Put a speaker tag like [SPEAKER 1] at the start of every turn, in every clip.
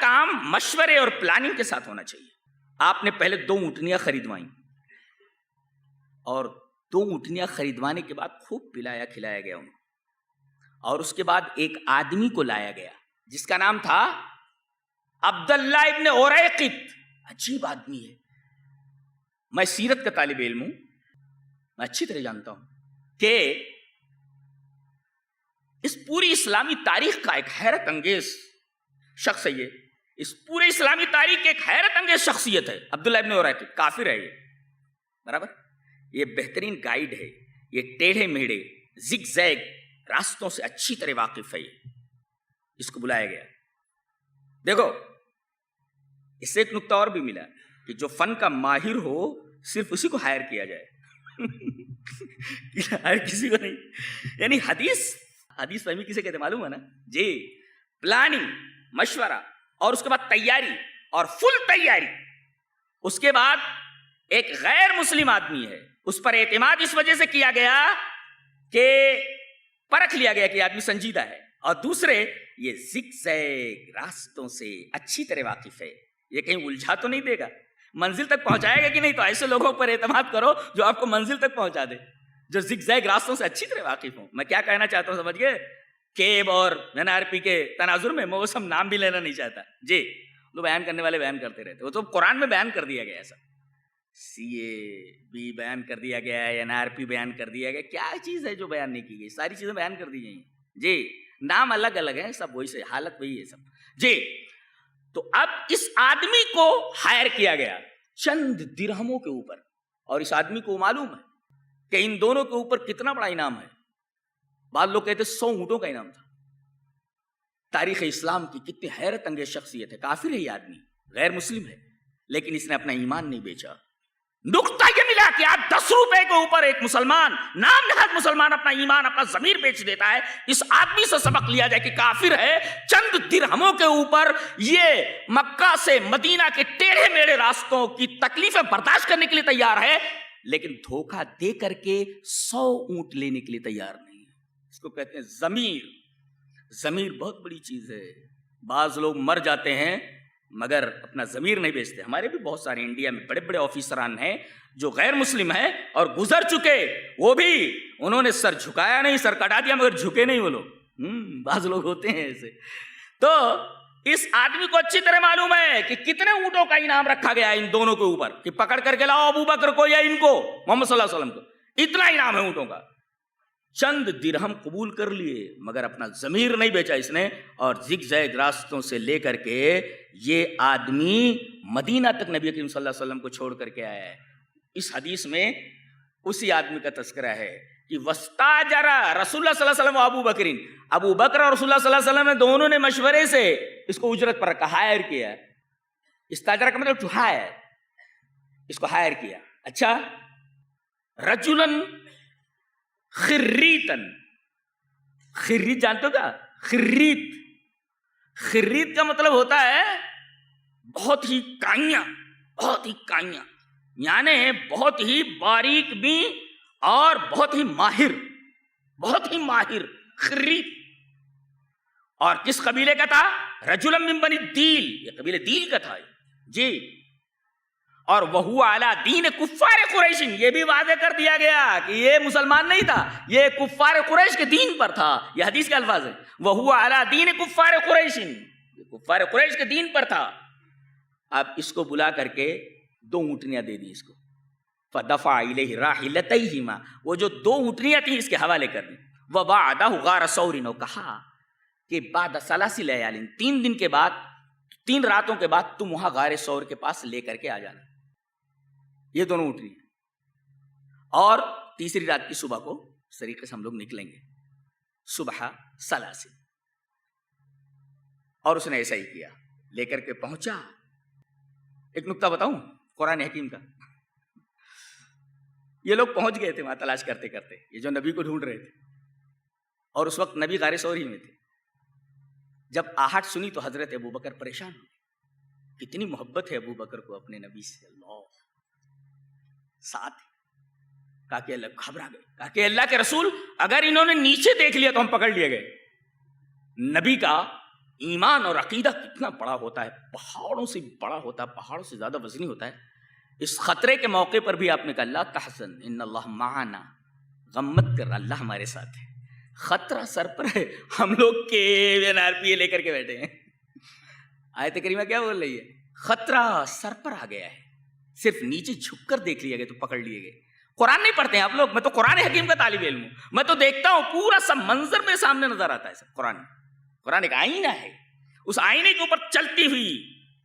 [SPEAKER 1] کام مشورے اور پلاننگ کے ساتھ ہونا چاہیے. آپ نے پہلے 2 اونٹنیاں خریدوائیں اور 2 اونٹنیاں خریدوانے کے بعد خوب پلایا کھلایا گیا انہیں, اور اس کے بعد ایک آدمی کو لایا گیا جس کا نام تھا عبداللہ ابن اوریقط. عجیب آدمی ہے. میں سیرت کا طالب علم ہوں, میں اچھی طرح جانتا ہوں کہ اس پوری اسلامی تاریخ کا ایک حیرت انگیز شخص ہے یہ. اس پورے اسلامی تاریخ کی ایک حیرت انگیز شخصیت ہے عبداللہ ابن اوریقط. کافر ہے یہ, برابر. یہ بہترین گائیڈ ہے, یہ ٹیڑھے میڑھے زگ زیگ راستوں سے اچھی طرح واقف ہے. اس کو بلایا گیا. دیکھو, اس سے ایک نقطہ اور بھی ملا کہ جو فن کا ماہر ہو صرف اسی کو ہائر کیا جائے, ہائر کسی کو نہیں. یعنی حدیث فہمی کسے کہتے معلوم ہے نا جی؟ پلاننگ, مشورہ, اور اس کے بعد تیاری اور فل تیاری. اس کے بعد ایک غیر مسلم آدمی ہے, اس پر اعتماد اس وجہ سے کیا گیا کہ پرکھ لیا گیا کہ آدمی سنجیدہ ہے, اور دوسرے یہ زگ زیگ راستوں سے اچھی طرح واقف ہے, یہ کہیں الجھا تو نہیں دے گا, منزل تک پہنچائے گا کہ نہیں. تو ایسے لوگوں پر اعتماد کرو جو آپ کو منزل تک پہنچا دے, جو زگ زیگ راستوں سے اچھی طرح واقف ہوں. میں کیا کہنا چاہتا ہوں سمجھ گئے؟ کیب اور NRP کے تناظر میں وہ سب نام بھی لینا نہیں چاہتا جی. وہ بیان کرنے والے بیان کرتے رہتے, وہ تو قرآن میں بیان کر دیا گیا ہے. سب CAB بیان کر دیا گیا ہے, NRP بیان کر دیا گیا. کیا چیز ہے جو بیان نہیں کی گئی؟ ساری چیزیں بیان کر دی گئی ہیں جی. نام الگ الگ ہیں, سب وہی سے, حالت وہی ہے سب جی. تو اب اس آدمی کو ہائر کیا گیا چند درہموں کے اوپر, اور اس آدمی کو معلوم ہے کہ ان دونوں کے اوپر کتنا بڑا انعام ہے. بعض لوگ کہتے 100 اونٹوں کا انعام تھا. تاریخ اسلام کی کتنی حیرت انگیز شخصیت ہے. کافر ہے یہ آدمی, غیر مسلم ہے, لیکن اس نے اپنا ایمان نہیں بیچا. نقطہ یہ ملا کہ آپ 10 روپے کے اوپر ایک مسلمان, نام نہاد مسلمان, اپنا ایمان, اپنا ضمیر بیچ دیتا ہے. اس آدمی سے سبق لیا جائے کہ کافر ہے, چند درہموں کے اوپر یہ مکہ سے مدینہ کے ٹیڑھے میڑھے راستوں کی تکلیفیں برداشت کرنے کے لیے تیار ہے, لیکن دھوکہ دے کر کے 100 اونٹ لینے کے لیے تیار نہیں ہے. اس کو کہتے ہیں ضمیر. ضمیر بہت بڑی چیز ہے. بعض لوگ مر جاتے ہیں مگر اپنا ضمیر نہیں بیچتے. ہمارے بھی بہت سارے انڈیا میں بڑے بڑے آفیسران ہیں جو غیر مسلم ہیں اور گزر چکے, وہ بھی انہوں نے سر جھکایا نہیں, سر کٹا دیا مگر جھکے نہیں وہ لوگ. بعض لوگ ہوتے ہیں ایسے. تو اس آدمی کو اچھی طرح معلوم ہے کہ کتنے اونٹوں کا انعام رکھا گیا ہے ان دونوں کے اوپر, کہ پکڑ کر کے لاؤ ابو بکر کو یا ان کو, محمد صلی اللہ علیہ وسلم کو. اتنا انعام ہے اونٹوں کا. چند درہم قبول کر لیے مگر اپنا ضمیر نہیں بیچا اس نے, اور زگ زیگ راستوں سے لے کر کے یہ آدمی مدینہ تک نبی کریم صلی اللہ علیہ وسلم کو چھوڑ کر کے آیا ہے. اس حدیث میں اسی آدمی کا تذکرہ ہے کہ وستاجر رسول اللہ صلی اللہ علیہ وسلم و ابو بکرین, ابو بکر اور رسول اللہ صلی اللہ علیہ وسلم نے دونوں نے مشورے سے اس کو اجرت پر رکھا, ہائر کیا. استاجرہ کا مطلب ٹو ہائر, اس کو ہائر کیا. اچھا, رجلن خریتن, خریت جانتے ہو کیا؟ خریت, خریت کا مطلب ہوتا ہے بہت ہی کائیاں, بہت ہی کائیاں, یعنی بہت ہی باریک بھی اور بہت ہی ماہر, بہت ہی ماہر. خریت. اور کس قبیلے کا تھا؟ رجل من بنی دیل, یہ قبیلے دیل کا تھا جی. اور وہو علی دین کفار قریش, یہ بھی واضح کر دیا گیا کہ یہ مسلمان نہیں تھا, یہ کفار قریش کے دین پر تھا. یہ حدیث کے الفاظ ہیں, وہو علی دین کفار قریش, یہ کفار قریش کے دین پر تھا. اب اس کو بلا کر کے 2 اونٹنیاں دے دی اس کو. فدفع الیہ راحلتیہما, وہ جو 2 اونٹنیاں تھیں اس کے حوالے کر دی. وبعدہ غار ثور, کہا کہ بعد ثلاث لیال, 3 دن کے بعد, 3 راتوں کے بعد تم وہاں غار ثور کے پاس لے کر کے آ جانا. یہ دونوں اونٹنی, اور تیسری رات کی صبح کو اس طریقے سے ہم لوگ نکلیں گے, صبح ثلاث. اور اس نے ایسا ہی کیا, لے کر کے پہنچا. ایک نقطہ بتاؤں قرآن حکیم کا, یہ لوگ پہنچ گئے تھے وہاں تلاش کرتے کرتے, یہ جو نبی کو ڈھونڈ رہے تھے, اور اس وقت نبی غار ثور ہی میں تھے. جب آہٹ سنی تو حضرت ابو بکر پریشان ہوئے. کتنی محبت ہے ابو بکر کو اپنے نبی سے, اللہ ساتھ. کہا کہ اللہ, گھبرا گئے, کہا کہ اللہ کے رسول اگر انہوں نے نیچے دیکھ لیا تو ہم پکڑ لیے گئے. نبی کا ایمان اور عقیدہ کتنا بڑا ہوتا ہے، پہاڑوں سے بڑا ہوتا ہے، پہاڑوں سے زیادہ وزنی ہوتا ہے. اس خطرے کے موقع پر بھی آپ نے کہا لا تحزن ان اللہ معنا، غم مت کر، اللہ ہمارے ساتھ ہے. خطرہ سر پر ہے، ہم لوگ KVNRP لے کر کے بیٹھے ہیں. آیت کریمہ کیا بول رہی ہے؟ خطرہ سر پر آ گیا ہے، صرف نیچے جھک کر دیکھ لیا گیا تو پکڑ لیے گئے. قرآن نہیں پڑھتے ہیں آپ لوگ، میں تو قرآن حکیم کا طالب علم ہوں، میں تو دیکھتا ہوں پورا سب منظر میرے سامنے نظر آتا ہے. سب قرآن ایک آئینہ ہے، اس آئینے کے اوپر چلتی ہوئی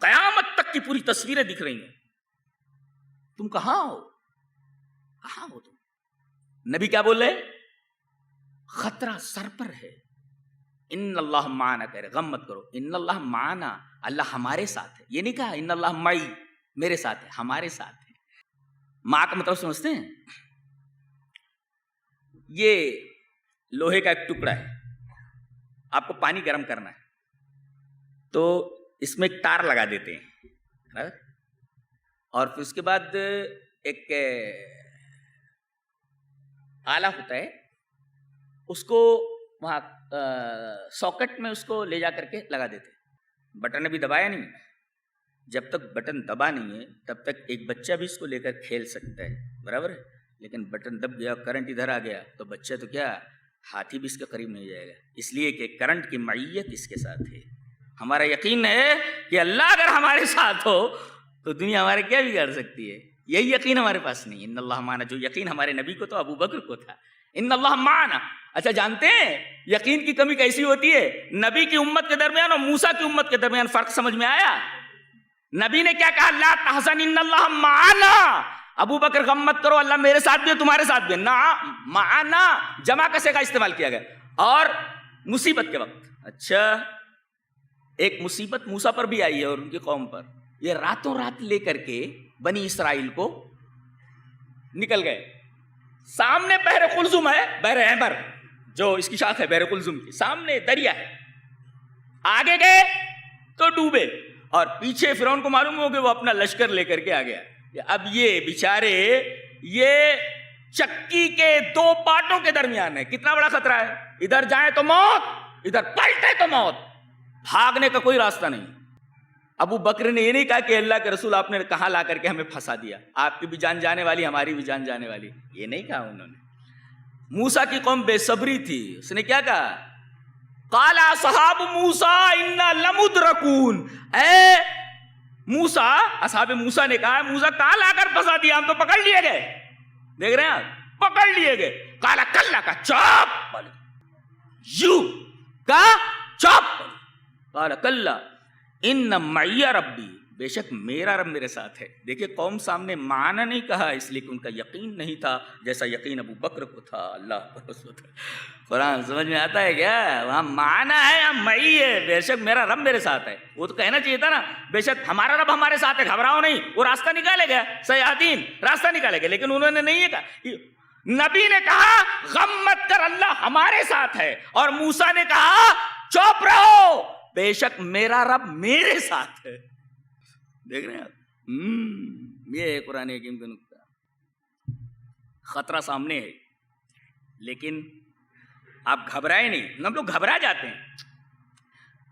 [SPEAKER 1] قیامت تک کی پوری تصویریں دکھ رہی ہیں. تم کہاں ہو تم؟ نبی کیا بول رہے؟ خطرہ سر پر ہے. ان اللہ معنا، کہہ رہے غم مت کرو، ان اللہ معنا، اللہ ہمارے ساتھ ہے. یہ نہیں کہا ان اللہ معی، میرے ساتھ ہے، ہمارے ساتھ ہے. ماں کا مطلب سمجھتے ہیں؟ یہ لوہے کا ایک ٹکڑا ہے، آپ کو پانی گرم کرنا ہے تو اس میں ایک تار لگا دیتے ہیں، اور پھر اس کے بعد ایک آلہ ہوتا ہے، اس کو وہاں ساکٹ میں اس کو لے جا کر کے لگا دیتے ہیں. بٹن ابھی دبایا نہیں، جب تک بٹن دبا نہیں ہے تب تک ایک بچہ بھی اس کو لے کر کھیل سکتا ہے، برابر ہے. لیکن بٹن دب گیا، کرنٹ ادھر آ گیا تو بچہ تو کیا ہاتھی بھی اس کے قریب نہیں جائے گا، اس لیے کہ کرنٹ کی معیت اس کے ساتھ ہے. ہمارا یقین ہے کہ اللہ اگر ہمارے ساتھ ہو تو دنیا ہمارے کیا بگاڑ سکتی ہے. یہی یقین ہمارے پاس نہیں. ان اللہ معنا، جو یقین ہمارے نبی کو تو ابو بکر کو تھا، ان اللہ معنا. اچھا جانتے ہیں یقین کی کمی کیسی ہوتی ہے؟ نبی کی امت کے درمیان اور موسیٰ کی امت کے درمیان فرق سمجھ میں آیا؟ نبی نے کیا کہا؟ لا تحزن ان اللہ معنا. ابو بکر غم مت کرو، اللہ میرے ساتھ بھی ہے، تمہارے ساتھ بھی ہے. نا معنا جمع کسے کا استعمال کیا گیا. اور مصیبت کے وقت، اچھا ایک مصیبت موسیٰ پر بھی آئی ہے اور ان کی قوم پر. یہ راتوں رات لے کر کے بنی اسرائیل کو نکل گئے. سامنے بحر قلزم ہے، بحر احمر جو اس کی شاخ ہے بحر قلزم کی، سامنے دریا ہے. آگے گئے تو ڈوبے، اور پیچھے فرعون کو معلوم ہو کہ وہ اپنا لشکر لے کر کے آ گیا. اب یہ بیچارے یہ چکی کے دو پارٹوں کے درمیان ہے. کتنا بڑا خطرہ ہے، ادھر جائیں تو موت، ادھر پلٹے تو موت، بھاگنے کا کوئی راستہ نہیں. ابو بکر نے یہ نہیں کہا کہ اللہ کے رسول آپ نے کہاں لا کر کے ہمیں پھنسا دیا، آپ کی بھی جان جانے والی، ہماری بھی جان جانے والی. یہ نہیں کہا انہوں نے. موسیٰ کی قوم بے صبری تھی، اس نے کیا کہا؟ قال اصحاب موسیٰ انا لمدرکون. اے موسیٰ، اصحاب موسیٰ نے کہا موسیٰ کہاں لا کر پھنسا دیا، ہم تو پکڑ لیے گئے. دیکھ رہے ہیں آپ، پکڑ لیے گئے. قال کلا کا چاپ، یو کا چاپ. قال کلا ان معی ربی، بے شک میرا رب میرے ساتھ ہے. دیکھیے قوم سامنے معنی نہیں کہا اس لیے کہ ان کا یقین نہیں تھا جیسا یقین ابو بکر کو تھا. اللہ پر رسول تھا. قرآن سمجھ میں آتا ہے کیا؟ وہاں معنی ہے، یہاں معی ہے، بے شک میرا رب میرے ساتھ ہے. وہ تو کہنا چاہیے تھا نا بے شک ہمارا رب ہمارے ساتھ ہے، گھبراؤ نہیں. وہ راستہ نکالے گا، سیاحین راستہ نکالے گا. لیکن انہوں نے نہیں کہا. نبی نے کہا غم مت کر، اللہ ہمارے ساتھ ہے. اور موسیٰ نے کہا چپ رہو، بے شک میرا رب میرے ساتھ ہے. دیکھ رہے ہیں آپ، یہ ہے قرآن حکیم کا نقطہ. خطرہ سامنے ہے لیکن آپ گھبرائے نہیں. ہم لوگ گھبرا جاتے ہیں.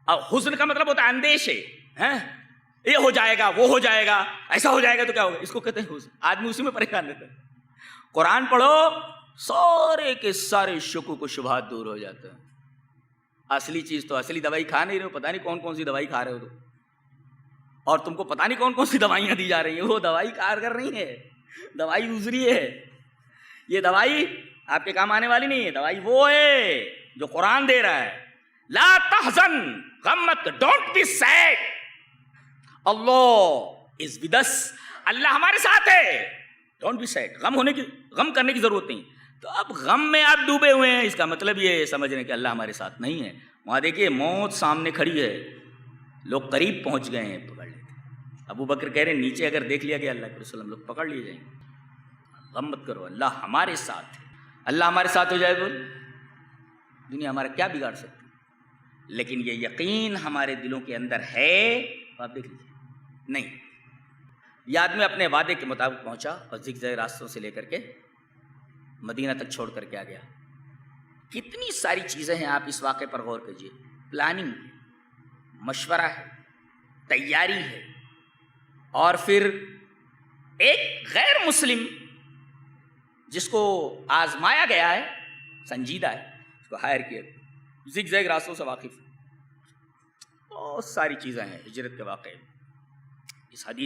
[SPEAKER 1] اب حزن کا مطلب ہوتا ہے اندیشے، یہ ہو جائے گا، وہ ہو جائے گا، ایسا ہو جائے گا تو کیا ہوگا، اس کو کہتے ہیں حزن. آدمی اسی میں پریشان رہتا ہے. قرآن پڑھو، سارے کے سارے شکوک و شبہات دور ہو جاتے ہیں. اصلی چیز تو اصلی دوائی کھا نہیں رہے ہو، پتہ نہیں کون کون سی دوائی کھا رہے ہو تو، اور تم کو پتہ نہیں کون کون سی دوائیاں دی جا رہی ہیں. وہ دوائی کارگر نہیں ہے، دوائی دوسری ہے. یہ دوائی آپ کے کام آنے والی نہیں ہے. دوائی وہ ہے جو قرآن دے رہا ہے. لا تحزن، غم مت، don't be sad, Allah is with us, Allah ہمارے ساتھ ہے. ڈونٹ بی سیڈ، غم کرنے کی ضرورت نہیں. تو اب غم میں آپ ڈوبے ہوئے ہیں، اس کا مطلب یہ سمجھ رہے ہیں کہ اللہ ہمارے ساتھ نہیں ہے. وہاں دیکھیے موت سامنے کھڑی ہے، لوگ قریب پہنچ گئے ہیں، پکڑ لیتے. ابو بکر کہہ رہے ہیں نیچے اگر دیکھ لیا گیا اللہ کے رسول، ہم لوگ پکڑ لیے جائیں گے. غم مت کرو، اللہ ہمارے ساتھ ہے. اللہ ہمارے ساتھ ہو جائے تو دنیا ہمارا کیا بگاڑ سکتی. لیکن یہ یقین ہمارے دلوں کے اندر ہے، آپ دیکھ لیجیے. نہیں، یہ آدمی اپنے وعدے کے مطابق پہنچا اور زگزگ راستوں سے لے کر کے مدینہ تک چھوڑ کر کے آ گیا. کتنی ساری چیزیں ہیں، آپ اس واقعے پر غور کیجیے. پلاننگ، مشورہ ہے، تیاری ہے، اور پھر ایک غیر مسلم جس کو آزمایا گیا ہے، سنجیدہ ہے، اس کو ہائر کیا، زگ زیگ راستوں سے واقف، بہت ساری چیزیں ہیں ہجرت کے واقعے میں۔ اس حدیث